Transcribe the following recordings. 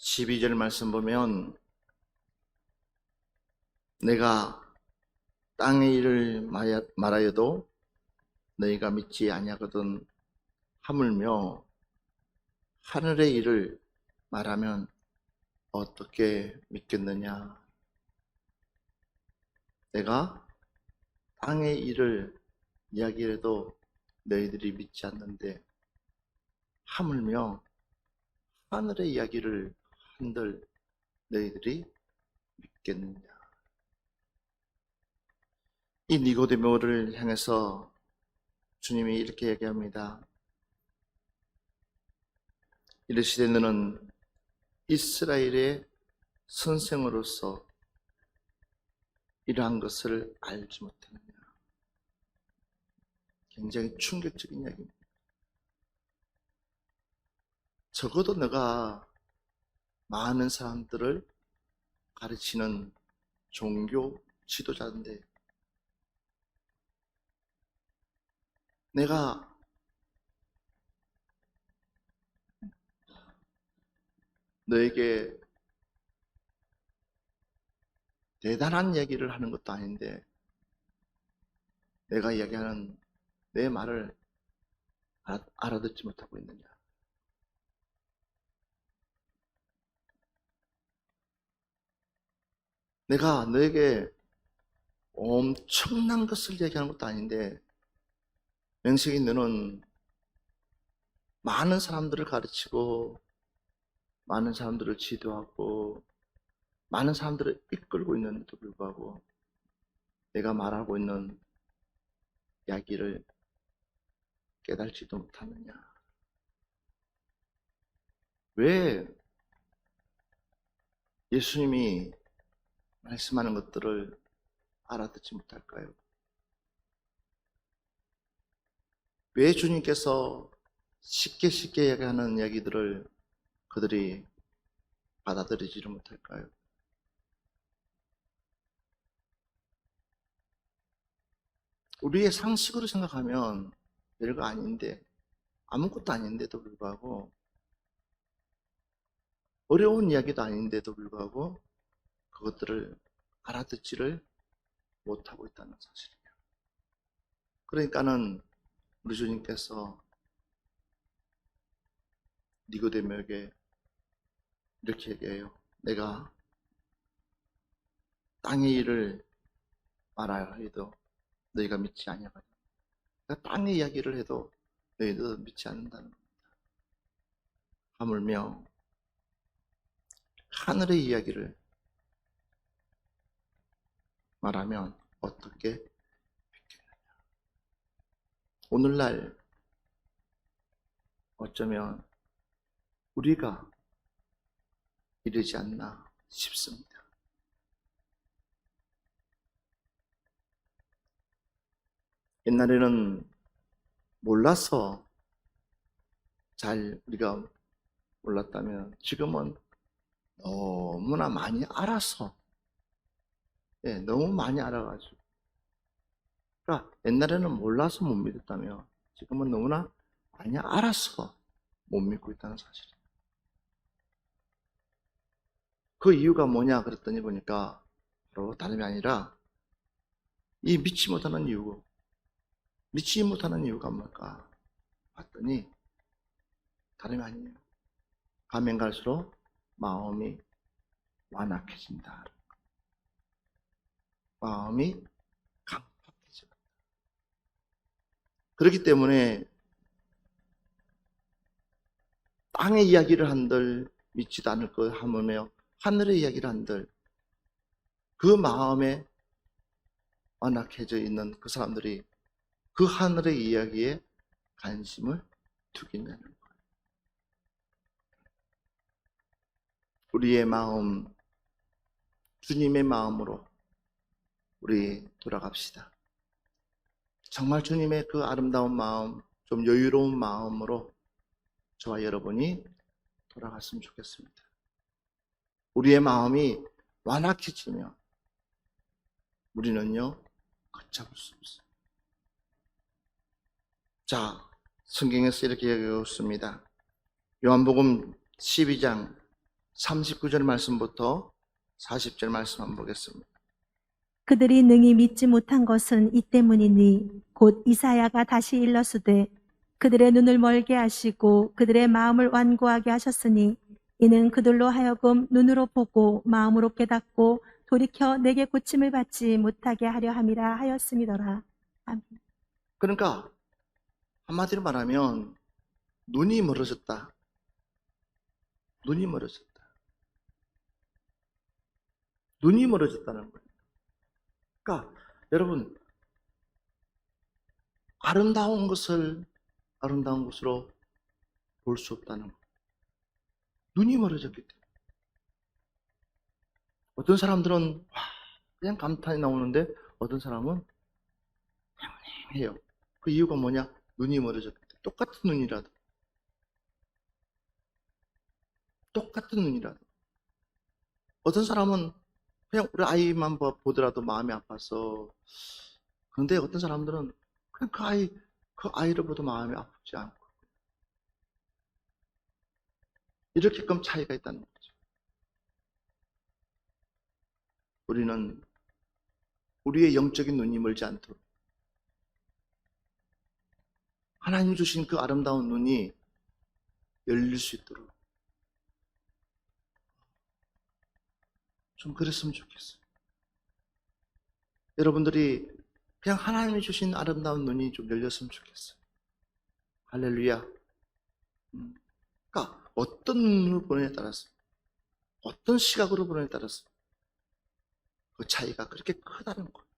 12절 말씀 보면 내가 땅의 일을 말하여도 너희가 믿지 아니하거든 하물며 하늘의 일을 말하면 어떻게 믿겠느냐. 내가 땅의 일을 이야기해도 너희들이 믿지 않는데 하물며 하늘의 이야기를 한들 너희들이 믿겠느냐. 이 니고데모를 향해서 주님이 이렇게 얘기합니다. 이르시되 너는 이스라엘의 선생으로서 이러한 것을 알지 못하느냐. 굉장히 충격적인 이야기입니다. 적어도 너가 많은 사람들을 가르치는 종교 지도자인데 내가 너에게 대단한 얘기를 하는 것도 아닌데 내가 이야기하는 내 말을 알아듣지 못하고 있느냐. 내가 너에게 엄청난 것을 얘기하는 것도 아닌데 명색이 너는 많은 사람들을 가르치고 많은 사람들을 지도하고 많은 사람들을 이끌고 있는데도 불구하고 내가 말하고 있는 이야기를 깨달지도 못하느냐. 왜 예수님이 말씀하는 것들을 알아듣지 못할까요? 왜 주님께서 쉽게 얘기하는 이야기들을 그들이 받아들이지를 못할까요? 우리의 상식으로 생각하면 별거 아닌데 아무것도 아닌데도 불구하고 어려운 이야기도 아닌데도 불구하고 그것들을 알아듣지를 못하고 있다는 사실이에요. 그러니까는 우리 주님께서 니고데모에게 이렇게 얘기해요. 내가 땅의 일을 말하여 해도 너희가 믿지 아니하거든. 내가 땅의 이야기를 해도 너희도 믿지 않는다는 겁니다. 하물며 하늘의 이야기를 말하면 어떻게 믿겠느냐. 오늘날 어쩌면 우리가 이르지 않나 싶습니다. 옛날에는 몰라서 잘 우리가 몰랐다면 지금은 너무나 많이 알아서 너무 많이 알아가지고 그러니까 옛날에는 몰라서 못 믿었다면 지금은 너무나 많이 알아서 못 믿고 있다는 사실이에요. 그 이유가 뭐냐 그랬더니 보니까 바로 다름이 아니라 이 믿지 못하는 이유가 뭘까 봤더니 다름이 아니에요. 가면 갈수록 마음이 완악해진다. 마음이 강팍해져. 그렇기 때문에 땅의 이야기를 한들 믿지도 않을 것 하물며 하늘의 이야기를 한들 그 마음에 완악해져 있는 그 사람들이 그 하늘의 이야기에 관심을 두겠냐는 거예요. 우리의 마음, 주님의 마음으로 우리 돌아갑시다. 정말 주님의 그 아름다운 마음, 좀 여유로운 마음으로 저와 여러분이 돌아갔으면 좋겠습니다. 우리의 마음이 완악해지면 우리는요 걷잡을 수 없어요. 자, 성경에서 이렇게 얘기하고 있습니다. 요한복음 12장 39절 말씀부터 40절 말씀 한번 보겠습니다. 그들이 능히 믿지 못한 것은 이 때문이니 곧 이사야가 다시 일러스되 그들의 눈을 멀게 하시고 그들의 마음을 완고하게 하셨으니 이는 그들로 하여금 눈으로 보고 마음으로 깨닫고 돌이켜 내게 고침을 받지 못하게 하려 함이라 하였음이더라. 아멘. 그러니까 한마디로 말하면 눈이 멀어졌다. 눈이 멀어졌다. 눈이 멀어졌다는 거예요. 그러니까 여러분, 아름다운 것을 아름다운 것으로 볼 수 없다는 거예요. 눈이 멀어졌기 때문에. 어떤 사람들은 와, 그냥 감탄이 나오는데 어떤 사람은 해요. 그 이유가 뭐냐? 눈이 멀어졌기 때문에. 똑같은 눈이라도. 똑같은 눈이라도. 어떤 사람은 그냥 우리 아이만 보더라도 마음이 아파서. 그런데 어떤 사람들은 그냥 그 아이를 보도 마음이 아프지 않고. 이렇게끔 차이가 있다는 거죠. 우리는 우리의 영적인 눈이 멀지 않도록 하나님 주신 그 아름다운 눈이 열릴 수 있도록 좀 그랬으면 좋겠어요. 여러분들이 그냥 하나님이 주신 아름다운 눈이 좀 열렸으면 좋겠어요. 할렐루야. 그러니까 어떤 눈으로 보느냐에 따라서, 어떤 시각으로 보느냐에 따라서 그 차이가 그렇게 크다는 거예요.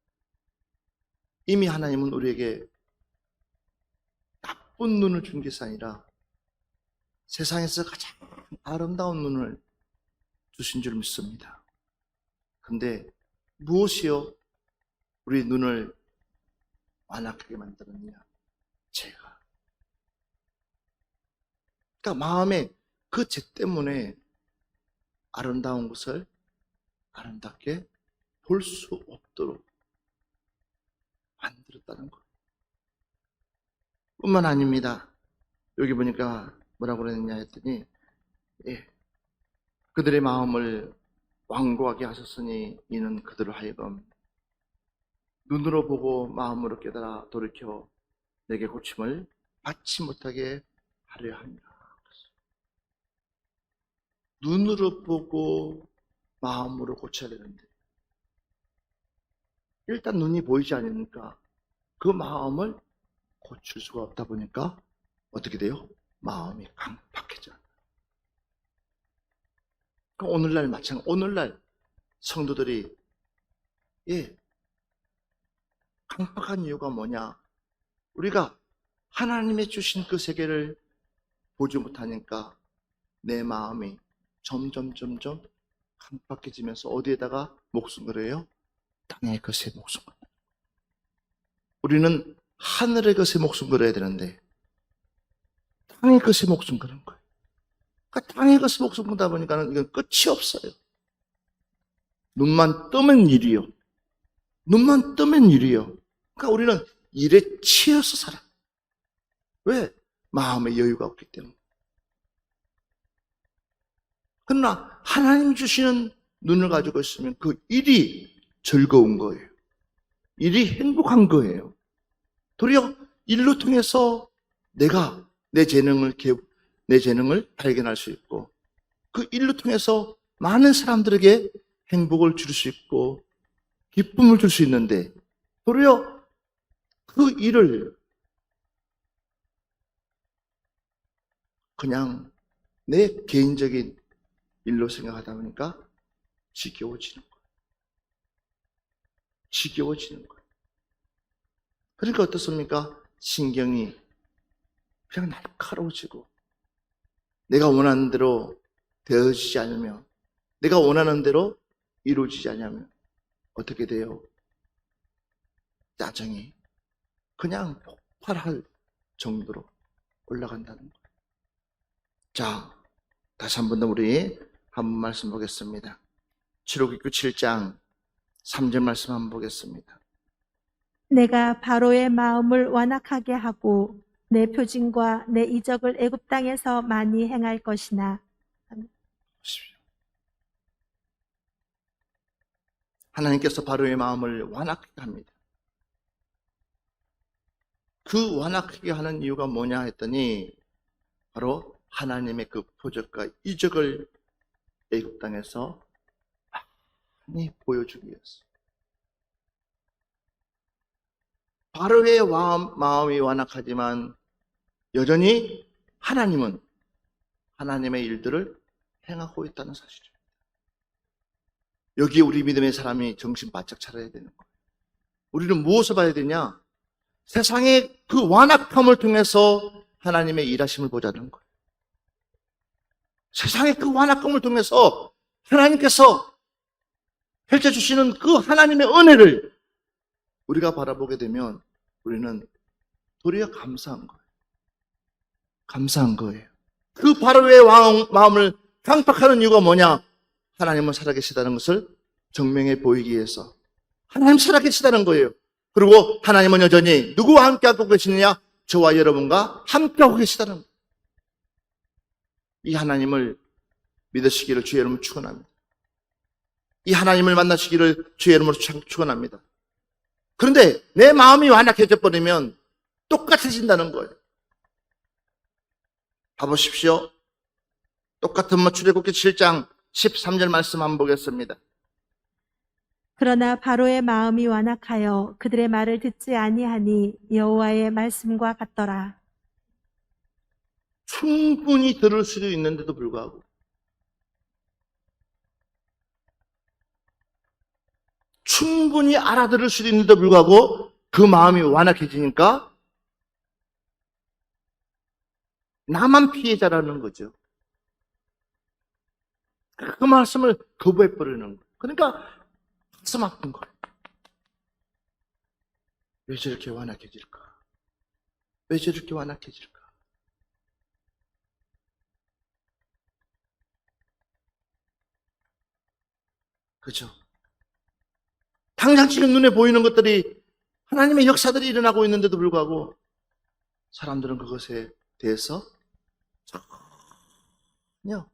이미 하나님은 우리에게 나쁜 눈을 준 것이 아니라 세상에서 가장 아름다운 눈을 주신 줄 믿습니다. 근데 무엇이요? 우리 눈을 완악하게 만들었느냐? 죄가. 그러니까 마음에 그 죄 때문에 아름다운 것을 아름답게 볼 수 없도록 만들었다는 것. 뿐만 아닙니다. 여기 보니까 뭐라고 그랬느냐 했더니, 그들의 마음을 완고하게 하셨으니 이는 그들을 하여금 눈으로 보고 마음으로 깨달아 돌이켜 내게 고침을 받지 못하게 하려 합니다. 눈으로 보고 마음으로 고쳐야 되는데 일단 눈이 보이지 않으니까 그 마음을 고칠 수가 없다 보니까 어떻게 돼요? 마음이 강팍해져요. 오늘날 오늘날 성도들이 강팍한 이유가 뭐냐? 우리가 하나님의 주신 그 세계를 보지 못하니까 내 마음이 점점 강팍해지면서 어디에다가 목숨 걸어요? 땅의 것에 목숨 걸어요. 우리는 하늘의 것에 목숨 걸어야 되는데 땅의 것에 목숨 거는 거예요. 그러니까 땅의 것에 목숨 걸다 보니까는 이건 끝이 없어요. 눈만 뜨면 일이요. 눈만 뜨면 일이요. 그러니까 우리는 일에 치여서 살아. 왜? 마음의 여유가 없기 때문에. 그러나 하나님 주시는 눈을 가지고 있으면 그 일이 즐거운 거예요. 일이 행복한 거예요. 도리어 일로 통해서 내가 내 재능을 발견할 수 있고 그 일로 통해서 많은 사람들에게 행복을 줄 수 있고 기쁨을 줄 수 있는데 도리어 그 일을 그냥 내 개인적인 일로 생각하다 보니까 지겨워지는 거예요. 지겨워지는 거예요. 그러니까 어떻습니까? 신경이 그냥 날카로워지고 내가 원하는 대로 되어지지 않으면 내가 원하는 대로 이루어지지 않으면 어떻게 돼요? 짜증이 그냥 폭발할 정도로 올라간다는 거예요. 자, 다시 한 번 더 우리 한번 말씀 보겠습니다. 출애굽기 7장 3절 말씀 한번 보겠습니다. 내가 바로의 마음을 완악하게 하고 내 표징과 내 이적을 애굽 땅에서 많이 행할 것이나. 보십시오. 하나님께서 바로의 마음을 완악하게 합니다. 그 완악하게 하는 이유가 뭐냐 했더니 바로 하나님의 그 표적과 이적을 애굽 땅에서 많이 보여주기 위해서. 바로의 마음이 완악하지만 여전히 하나님은 하나님의 일들을 행하고 있다는 사실입니다. 여기에 우리 믿음의 사람이 정신 바짝 차려야 되는 거예요. 우리는 무엇을 봐야 되냐? 세상의 그 완악함을 통해서 하나님의 일하심을 보자는 거예요. 세상의 그 완악함을 통해서 하나님께서 펼쳐주시는 그 하나님의 은혜를 우리가 바라보게 되면 우리는 도리어 감사한 거예요. 감사한 거예요. 그 바로의 마음을 강팍하는 이유가 뭐냐? 하나님은 살아계시다는 것을 증명해 보이기 위해서. 하나님 살아계시다는 거예요. 그리고 하나님은 여전히 누구와 함께하고 계시느냐? 저와 여러분과 함께하고 계시다는 거예요. 이 하나님을 믿으시기를 주의 이름으로 축원합니다. 이 하나님을 만나시기를 주의 이름으로 축원합니다. 그런데 내 마음이 완악해져 버리면 똑같아진다는 거예요. 봐보십시오. 똑같은 출애굽기 7장 13절 말씀 한번 보겠습니다. 그러나 바로의 마음이 완악하여 그들의 말을 듣지 아니하니 여호와의 말씀과 같더라. 충분히 들을 수도 있는데도 불구하고 충분히 알아들을 수도 있는데도 불구하고 그 마음이 완악해지니까 나만 피해자라는 거죠. 그 말씀을 거부해버리는 거예요. 그러니까 가슴 아픈 거예요. 왜 저렇게 완악해질까? 왜 저렇게 완악해질까? 그죠? 당장 지금 눈에 보이는 것들이 하나님의 역사들이 일어나고 있는데도 불구하고 사람들은 그것에 대해서 전혀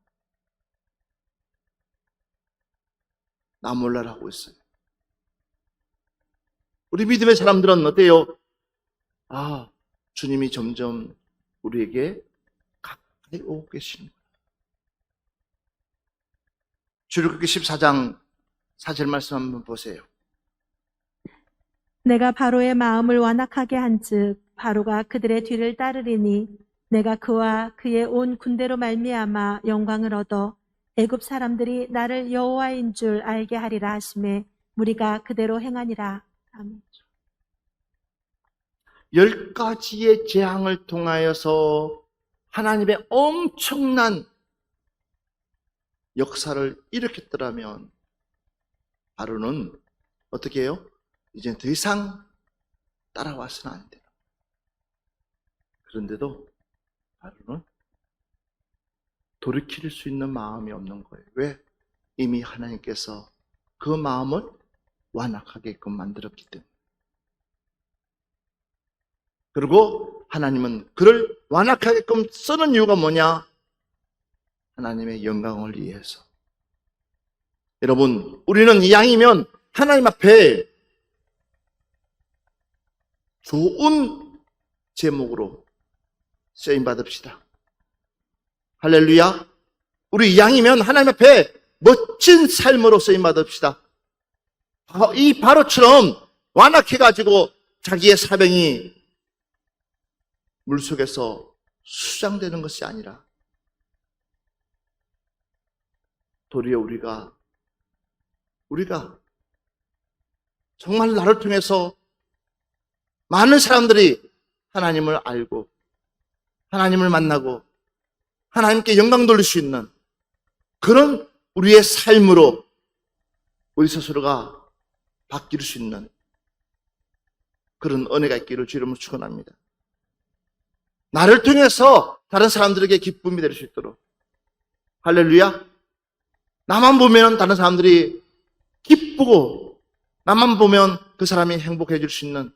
나 몰라라 하고 있어요. 우리 믿음의 사람들은 어때요? 아, 주님이 점점 우리에게 가까이 오고 계시는 거예요. 출애굽기 14장 4절 말씀 한번 보세요. 내가 바로의 마음을 완악하게 한즉 바로가 그들의 뒤를 따르리니 내가 그와 그의 온 군대로 말미암아 영광을 얻어 애굽 사람들이 나를 여호와인 줄 알게 하리라 하시매 무리가 그대로 행하니라. 아멘. 10가지의 재앙을 통하여서 하나님의 엄청난 역사를 일으켰더라면 바로는 어떻게 해요? 이제 더 이상 따라와서는 안 돼요. 그런데도 바로는 돌이킬 수 있는 마음이 없는 거예요. 왜? 이미 하나님께서 그 마음을 완악하게끔 만들었기 때문에. 그리고 하나님은 그를 완악하게끔 쓰는 이유가 뭐냐? 하나님의 영광을 위해서. 여러분, 우리는 이왕이면 하나님 앞에 좋은 제목으로 쓰임받읍시다. 할렐루야. 우리 이왕이면 하나님 앞에 멋진 삶으로 쓰임받읍시다. 이 바로처럼 완악해가지고 자기의 사병이 물속에서 수장되는 것이 아니라 도리어 우리가 정말 나를 통해서 많은 사람들이 하나님을 알고 하나님을 만나고 하나님께 영광 돌릴 수 있는 그런 우리의 삶으로 우리 스스로가 바뀔 수 있는 그런 은혜가 있기를 주의 이름으로 축원합니다. 나를 통해서 다른 사람들에게 기쁨이 될 수 있도록. 할렐루야. 나만 보면 다른 사람들이 기쁘고 나만 보면 그 사람이 행복해질 수 있는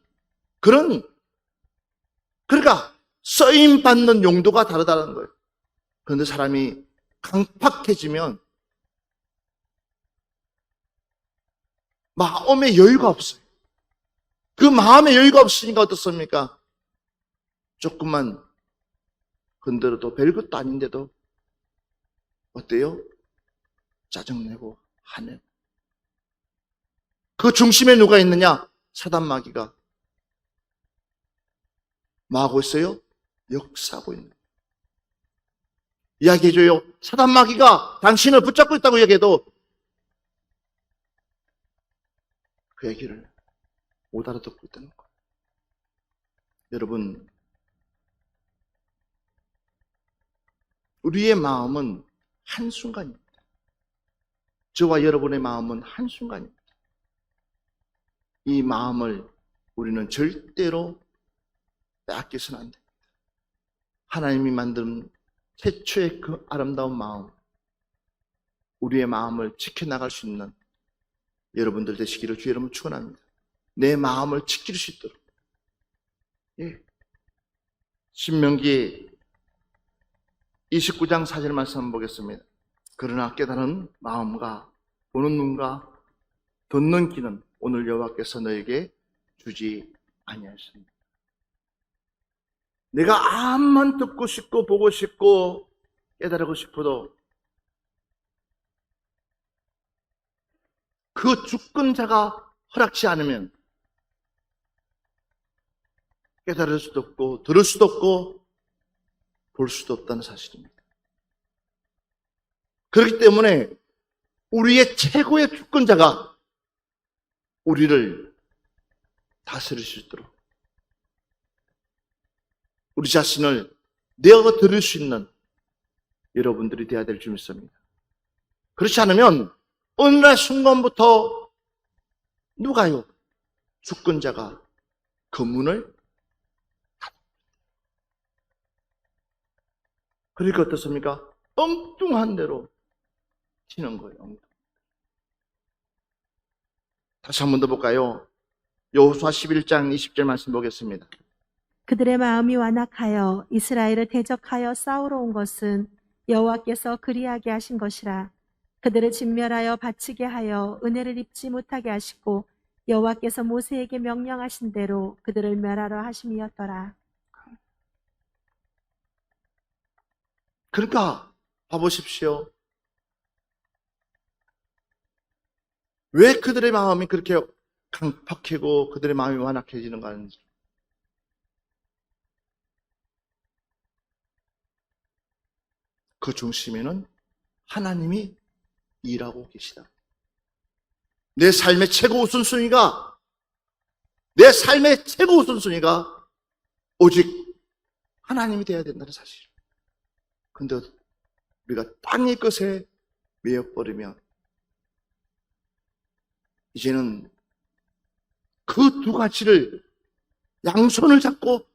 그러니까 쓰임받는 용도가 다르다는 거예요. 그런데 사람이 강팍해지면 마음의 여유가 없어요. 그 마음의 여유가 없으니까 어떻습니까? 조금만 건드려도 별것도 아닌데도 어때요? 짜증내고 화내고. 그 중심에 누가 있느냐? 사단마귀가 뭐 하고 있어요? 역사하고 있는 거예요. 이야기해줘요. 사단마귀가 당신을 붙잡고 있다고 얘기해도 그 얘기를 못 알아듣고 있다는 거예요. 여러분, 우리의 마음은 한순간입니다. 저와 여러분의 마음은 한순간입니다. 이 마음을 우리는 절대로 빼앗겨서는 안 됩니다. 하나님이 만든 최초의 그 아름다운 마음, 우리의 마음을 지켜나갈 수 있는 여러분들 되시기를 주 여러분 축원합니다. 내 마음을 지킬 수 있도록. 예. 신명기 29장 4절 말씀 한번 보겠습니다. 그러나 깨달은 마음과 보는 눈과 듣는 귀는 오늘 여호와께서 너에게 주지 아니하셨습니다. 내가 암만 듣고 싶고 보고 싶고 깨달고 싶어도 그 주권자가 허락치 않으면 깨달을 수도 없고 들을 수도 없고 볼 수도 없다는 사실입니다. 그렇기 때문에 우리의 최고의 주권자가 우리를 다스릴 수 있도록 우리 자신을 내어 드릴 수 있는 여러분들이 되어야 될 줄 믿습니다. 그렇지 않으면 어느 날 순간부터 누가요? 주권자가 그 문을 그러니까 어떻습니까? 엉뚱한 대로 튀는 거예요. 다시 한 번 더 볼까요? 여호수아 11장 20절 말씀 보겠습니다. 그들의 마음이 완악하여 이스라엘을 대적하여 싸우러 온 것은 여호와께서 그리하게 하신 것이라. 그들을 진멸하여 바치게 하여 은혜를 입지 못하게 하시고 여호와께서 모세에게 명령하신 대로 그들을 멸하러 하심이었더라. 그러니까 봐보십시오. 왜 그들의 마음이 그렇게 강팍하고 그들의 마음이 완악해지는가 하는지. 그 중심에는 하나님이 일하고 계시다. 내 삶의 최고 우선순위가 오직 하나님이 되어야 된다는 사실. 근데 우리가 땅의 것에 매여버리면 이제는 그 두 가지를 양손을 잡고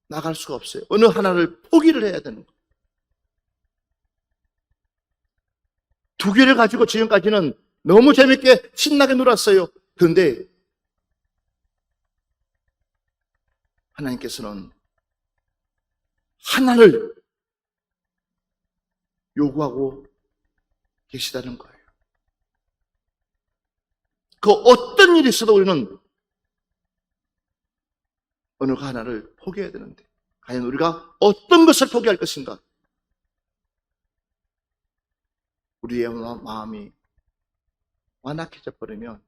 나갈 수가 없어요. 어느 하나를 포기를 해야 되는 거예요. 두 개를 가지고 지금까지는 너무 재밌게 신나게 놀았어요. 그런데 하나님께서는 하나를 요구하고 계시다는 거예요. 그 어떤 일이 있어도 우리는 어느 하나를 포기해야 되는데 과연 우리가 어떤 것을 포기할 것인가? 우리의 마음이 완악해져 버리면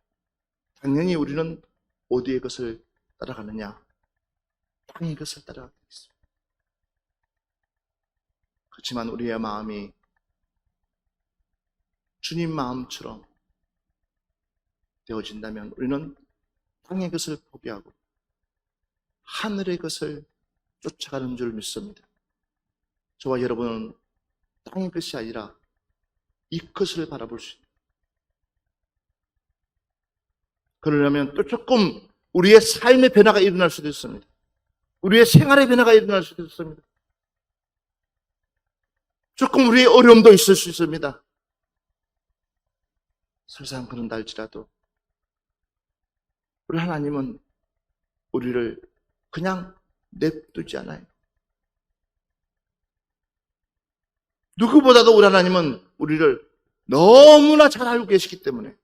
당연히 우리는 어디의 것을 따라가느냐? 땅의 것을 따라가겠습니다. 그렇지만 우리의 마음이 주님 마음처럼 되어진다면 우리는 땅의 것을 포기하고 하늘의 것을 쫓아가는 줄 믿습니다. 저와 여러분은 땅의 것이 아니라 이 것을 바라볼 수 있습니다. 그러려면 또 조금 우리의 삶의 변화가 일어날 수도 있습니다. 우리의 생활의 변화가 일어날 수도 있습니다. 조금 우리의 어려움도 있을 수 있습니다. 설상 그런다 할지라도 우리 하나님은 우리를 그냥 냅두지 않아요. 누구보다도 우리 하나님은 우리를 너무나 잘 알고 계시기 때문에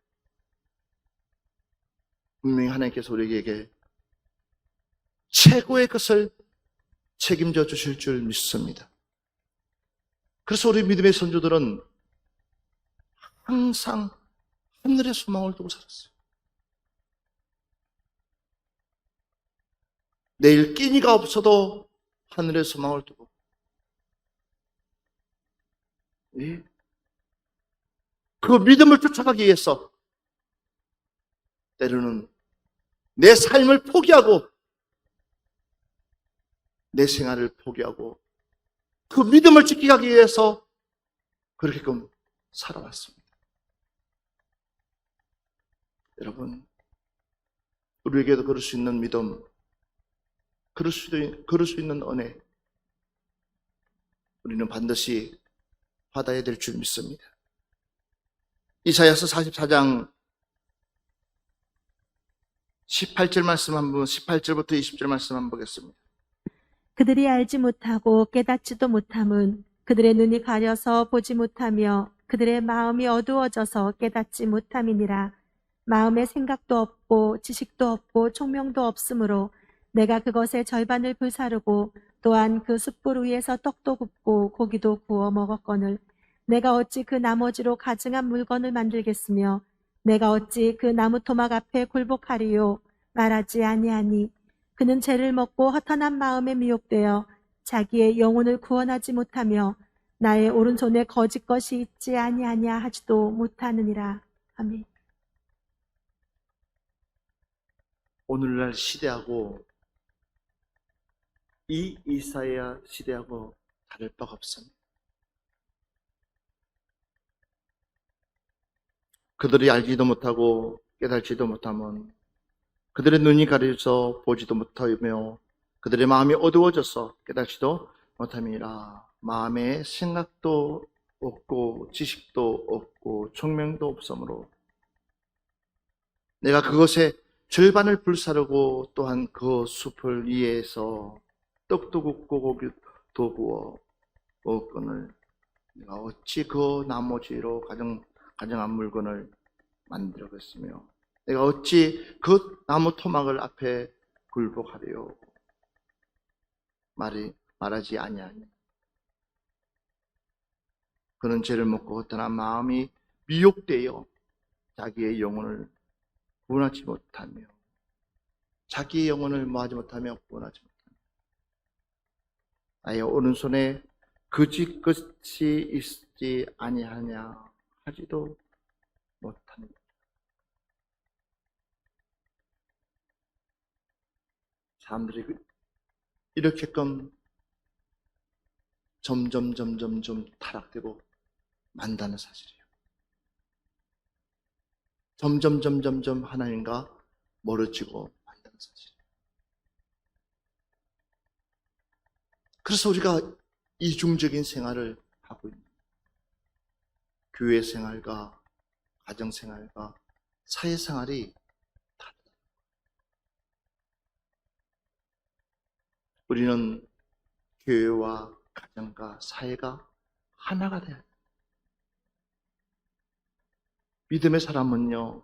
분명히 하나님께서 우리에게 최고의 것을 책임져 주실 줄 믿습니다. 그래서 우리 믿음의 선조들은 항상 하늘의 소망을 두고 살았어요. 내일 끼니가 없어도 하늘의 소망을 두고, 예. 그 믿음을 쫓아가기 위해서 때로는 내 삶을 포기하고 내 생활을 포기하고 그 믿음을 지키기 위해서 그렇게끔 살아왔습니다. 여러분, 우리에게도 그럴 수 있는 믿음, 그럴 수 있는 은혜, 우리는 반드시 받아야 될 줄 믿습니다. 이사야서 44장 18절 말씀 한번, 18절부터 20절 말씀 한번 보겠습니다. 그들이 알지 못하고 깨닫지도 못함은 그들의 눈이 가려서 보지 못하며 그들의 마음이 어두워져서 깨닫지 못함이니라. 마음에 생각도 없고 지식도 없고 총명도 없으므로 내가 그것의 절반을 불사르고 또한 그 숯불 위에서 떡도 굽고 고기도 구워 먹었거늘 내가 어찌 그 나머지로 가증한 물건을 만들겠으며 내가 어찌 그 나무 토막 앞에 굴복하리요 말하지 아니하니 그는 죄를 먹고 허탄한 마음에 미혹되어 자기의 영혼을 구원하지 못하며 나의 오른손에 거짓 것이 있지 아니하냐 하지도 못하느니라. 아멘. 오늘날 시대하고 이 이사야 시대하고 다를 바가 없습니다. 그들이 알지도 못하고 깨달지도 못하면 그들의 눈이 가려져 보지도 못하며 그들의 마음이 어두워져서 깨닫지도 못함이라. 마음에 생각도 없고 지식도 없고 총명도 없으므로 내가 그것의 절반을 불사르고 또한 그 숲을 위에서 떡도 굽고 고기도 구워 먹거늘 내가 어찌 그 나머지로 가정한 물건을 만들겠으며 내가 어찌 그 나무 토막을 앞에 굴복하리요 말하지 아니하니 그는 죄를 먹고 허탄한 마음이 미혹되어 자기의 영혼을 구원하지 못하며 자기의 영혼을 뭐하지 못하며 구원하지 못하며 나의 오른손에 거짓 것이 있지 아니하냐 하지도 못하는 사람들이 이렇게끔 점점 타락되고 만다는 사실이에요. 점점 하나님과 멀어지고 만다는 사실이에요. 그래서 우리가 이중적인 생활을 하고 있는 교회 생활과 가정 생활과 사회 생활이 다르다. 우리는 교회와 가정과 사회가 하나가 돼야 돼요. 믿음의 사람은요,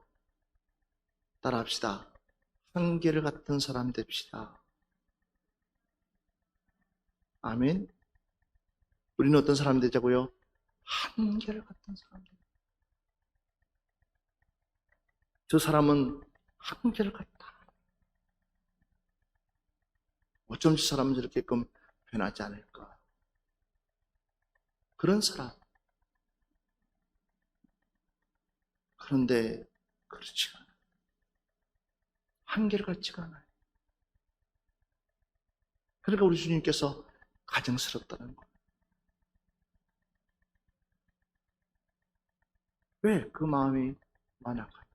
따라합시다. 한결 같은 사람 됩시다. 아멘. 우리는 어떤 사람 되자고요? 한결 같은 사람. 저 사람은 한결 같다. 어쩜 저 사람은 저렇게끔 변하지 않을까? 그런 사람. 그런데 그렇지가 않아요. 한결 같지가 않아요. 그러니까 우리 주님께서 가증스럽다는 거예요. 왜 그 마음이 완악할까?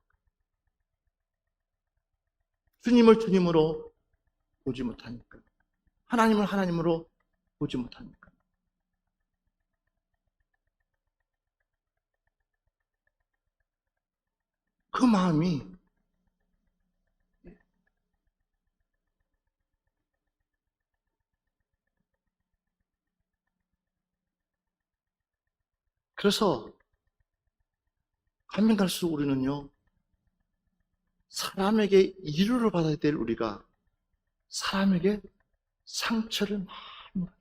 주님을 주님으로 보지 못하니까. 하나님을 하나님으로 보지 못하니까. 그 마음이 그래서 가면 갈수록 우리는요 사람에게 위로를 받아야 될 우리가 사람에게 상처를 많이 받아요.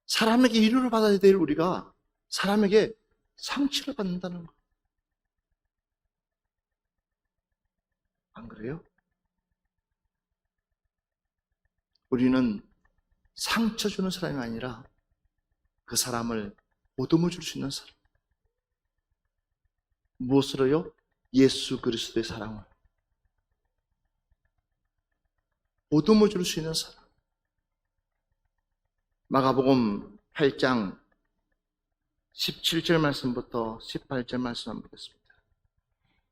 사람에게 위로를 받아야 될 우리가 사람에게 상처를 받는다는 거. 안 그래요? 우리는 상처 주는 사람이 아니라 그 사람을 보듬어 줄 수 있는 사람. 무엇으로요? 예수 그리스도의 사랑을 보듬어 줄 수 있는 사람. 마가복음 8장 17절 말씀부터 18절 말씀 한번 보겠습니다.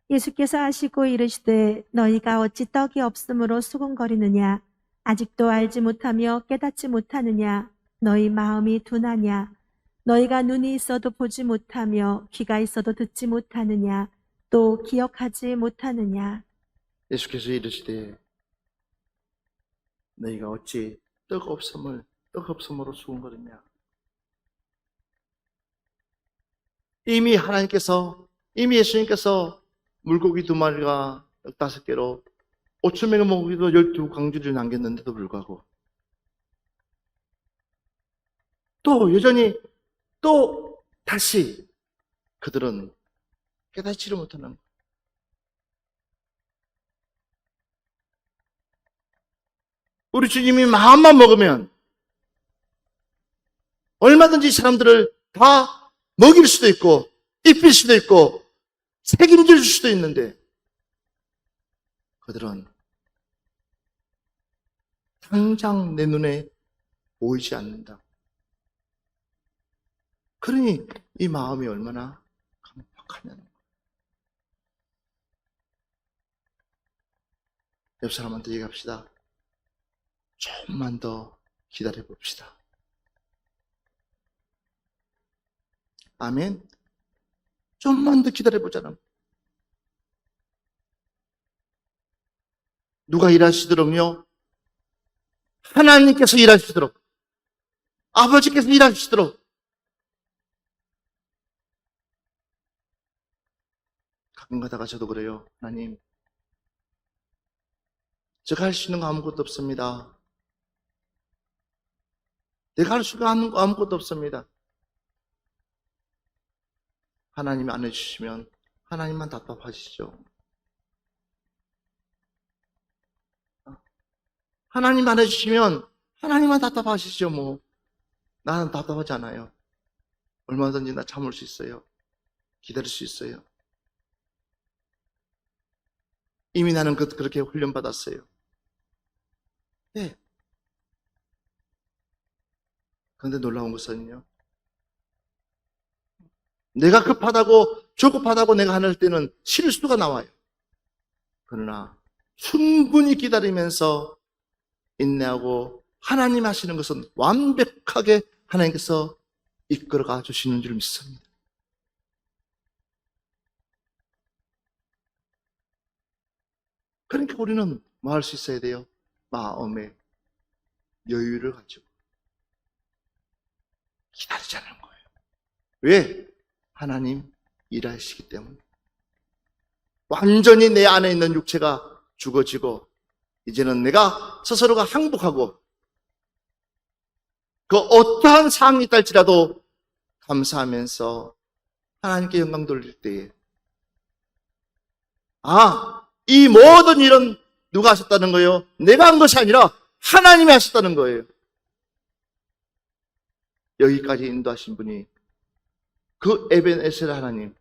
예수께서 하시고 이르시되 너희가 어찌 떡이 없으므로 수군거리느냐 아직도 알지 못하며 깨닫지 못하느냐 너희 마음이 둔하냐 너희가 눈이 있어도 보지 못하며 귀가 있어도 듣지 못하느냐 또 기억하지 못하느냐. 예수께서 이르시되 너희가 어찌 떡 없음으로 수군거리냐. 이미 예수님께서 물고기 2마리가 5개로 5,000명의 먹이도 12광주를 남겼는데도 불구하고 또 여전히 또 다시 그들은 깨닫지를 못하는 거예요. 우리 주님이 마음만 먹으면 얼마든지 사람들을 다 먹일 수도 있고 입힐 수도 있고 책임질 수도 있는데 그들은 당장 내 눈에 보이지 않는다. 그러니 이 마음이 얼마나 강팍하냐는 거예요. 옆 사람한테 얘기합시다. 조금만 더 기다려 봅시다. 아멘. 좀만 더 기다려 보자는. 누가 일하시도록요? 하나님께서 일하시도록, 아버지께서 일하시도록. 가끔 가다가 저도 그래요. 하나님, 제가 할 수 있는 거 아무것도 없습니다. 내가 할 수 있는 거 아무것도 없습니다. 하나님이 안 해주시면 하나님만 답답하시죠. 하나님 안 해주시면 하나님만 답답하시죠. 뭐 나는 답답하지 않아요. 얼마든지 나 참을 수 있어요. 기다릴 수 있어요. 이미 나는 그렇게 훈련받았어요. 네. 그런데 놀라운 것은요, 내가 급하다고 조급하다고 내가 할 때는 실수가 나와요. 그러나 충분히 기다리면서 인내하고 하나님 하시는 것은 완벽하게 하나님께서 이끌어가 주시는 줄 믿습니다. 그러니까 우리는 뭐 할 수 있어야 돼요? 마음의 여유를 가지고 기다리자는 거예요. 왜? 하나님 일하시기 때문에. 완전히 내 안에 있는 육체가 죽어지고 이제는 내가 스스로가 항복하고 그 어떠한 상황이 있달지라도 감사하면서 하나님께 영광 돌릴 때에 이 모든 일은 누가 하셨다는 거예요? 내가 한 것이 아니라 하나님이 하셨다는 거예요. 여기까지 인도하신 분이 그 에벤에셀 하나님.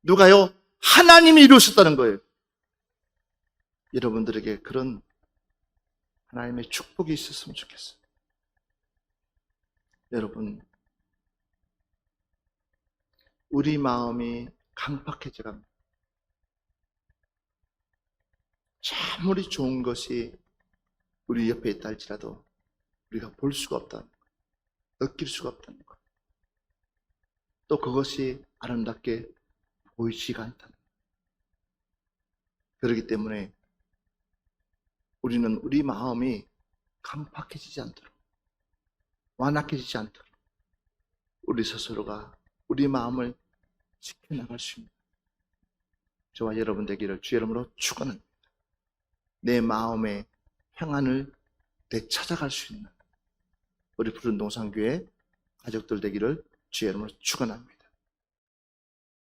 누가요? 하나님이 이루셨다는 거예요. 여러분들에게 그런 하나님의 축복이 있었으면 좋겠어요. 여러분, 우리 마음이 강팍해져 갑니다. 아무리 좋은 것이 우리 옆에 있다 할지라도 우리가 볼 수가 없다는 것, 느낄 수가 없다는 것, 또 그것이 아름답게 보이지가 않다는 것. 그렇기 때문에 우리는 우리 마음이 강팍해지지 않도록 완악해지지 않도록 우리 스스로가 우리 마음을 지켜나갈 수 있는 저와 여러분 되기를 주의 이름으로 축원합니다. 내 마음의 평안을 되찾아갈 수 있는 우리 푸른 동산교회 가족들 되기를 주의 이름으로 축원합니다.